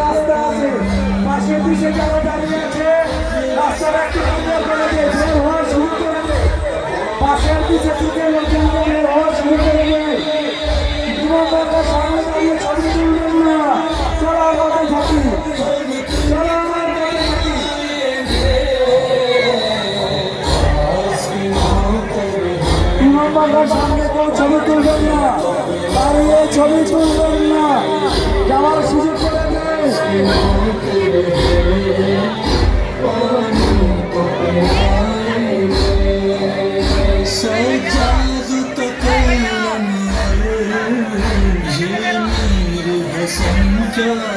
রাস্তা আছে, পাশের দিকে যারা দাঁড়িয়ে আছে রাস্তার একটু সুন্দর করে দিয়ে বের হওয়া শুরু করে দে। পাশের দিকে থেকে লোকজন বের হওয়া শুরু করে দেয়। সামনে দাঁড়িয়ে ছবি তুলবেন না, চলো আমাদের থাকি, চলো আমার সামনে কেউ ছবি তুলবেন না, দাঁড়িয়ে ছবি তুলবেন না, যাওয়ার সুযোগ করে দেয়। Samca